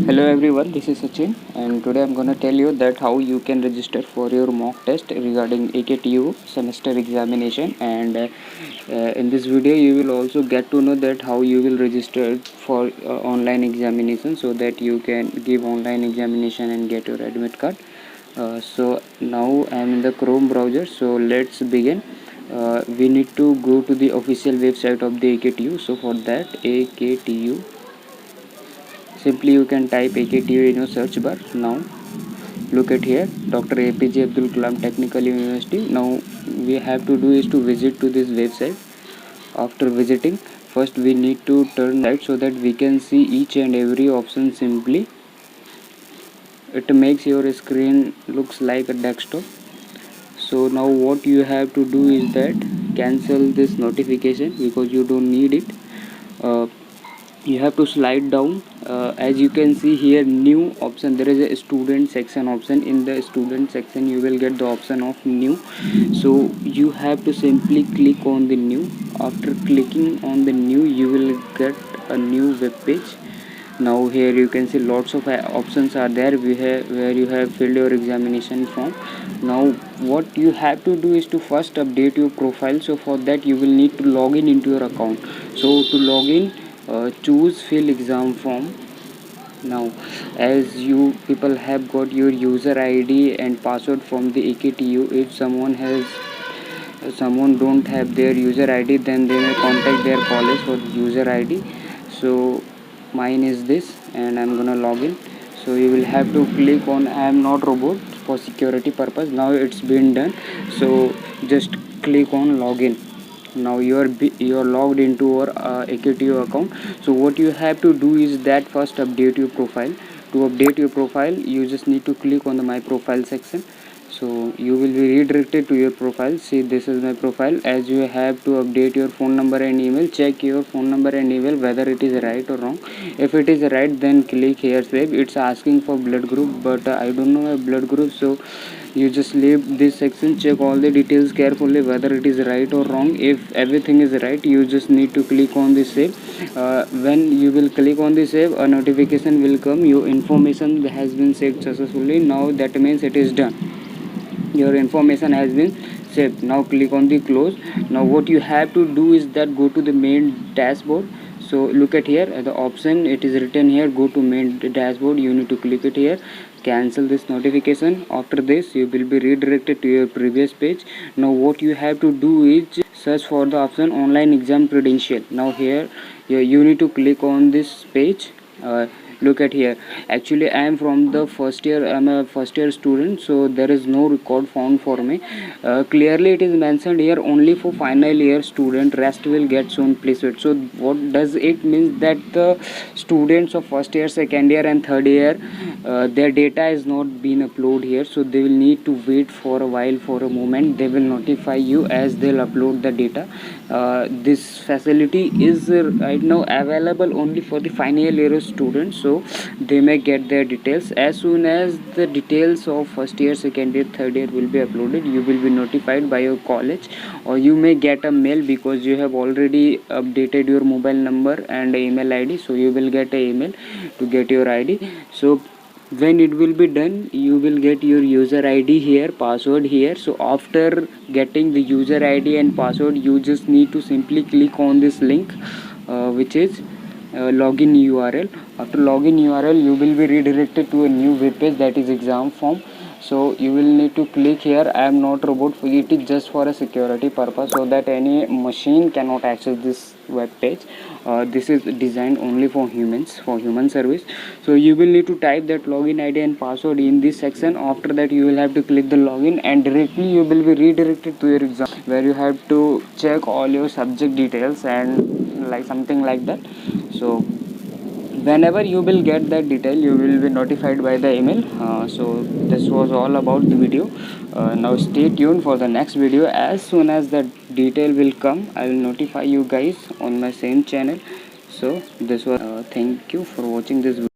Hello everyone, this is Sachin and today I'm going to tell you that how you can register for your mock test regarding AKTU semester examination and in this video you will also get to know that how you will register for online examination so that you can give online examination and get your admit card. So now I'm in the Chrome browser, so let's begin. We need to go to the official website of the AKTU. So for that, AKTU, simply you can type AKTU in your search bar. Now look at here, Dr. APJ Abdul Kalam Technical University. Now we have to do is to visit to this website. After visiting, first we need to turn right so that we can see each and every option simply. It makes your screen looks like a desktop. So now what you have to do is that cancel this notification because you don't need it. You have to slide down. As you can see here, new option, there is a student section option. In the student section you will get the option of new, so you have to simply click on the new. After clicking on the new, you will get a new web page. Now here you can see lots of options are there where you have filled your examination form. Now what you have to do is to first update your profile. So for that you will need to log in into your account. So to log in, choose fill exam form. Now as you people have got your user ID and password from the AKTU, if someone don't have their user ID, then they may contact their college for the user ID. So mine is this and I'm gonna log in. So you will have to click on I am not robot for security purpose. Now it's been done, so just click on login. Now you're logged into your AKTU account. So what you have to do is that first update your profile. To update your profile, you just need to click on the my profile section. So you will be redirected to your profile. See, this is my profile. As you have to update your phone number and email, check your phone number and email whether it is right or wrong. If it is right, then click here save. It's asking for blood group, but I don't know my blood group, so you just leave this section. Check all the details carefully whether it is right or wrong. If everything is right, you just need to click on the save. When you will click on the save, a notification will come, your information has been saved successfully. Now that means it is done, your information has been saved. Now click on the close. Now what you have to do is that go to the main dashboard. So look at here, the option it is written here, go to main dashboard. You need to click it here, cancel this notification. After this you will be redirected to your previous page. Now what you have to do is search for the option online exam credential. Now here you need to click on this page. Look at here, actually I am from the first year, I'm a first year student, so there is no record found for me. Clearly it is mentioned here only for final year student, rest will get soon, please wait. So what does it mean? That the students of first year, second year and third year, their data is not been uploaded here, so they will need to wait for a while, for a moment. They will notify you as they'll upload the data. This facility is right now available only for the final year students, so they may get their details. As soon as the details of first year, second year, third year will be uploaded, you will be notified by your college, or you may get a mail because you have already updated your mobile number and email ID. So you will get a email to get your ID. So when it will be done, you will get your user ID here, password here. So after getting the user ID and password, you just need to simply click on this link, which is login URL. After login URL, you will be redirected to a new web page, that is exam form. So you will need to click here I am not robot. It is just for a security purpose, so that any machine cannot access this web page. This is designed only for humans, for human service. So you will need to type that login ID and password in this section. After that you will have to click the login and directly you will be redirected to your exam, where you have to check all your subject details and like something like that. So whenever you will get that detail, you will be notified by the email. So this was all about the video. Now stay tuned for the next video. As soon as the detail will come, I will notify you guys on my same channel. So this was thank you for watching this video.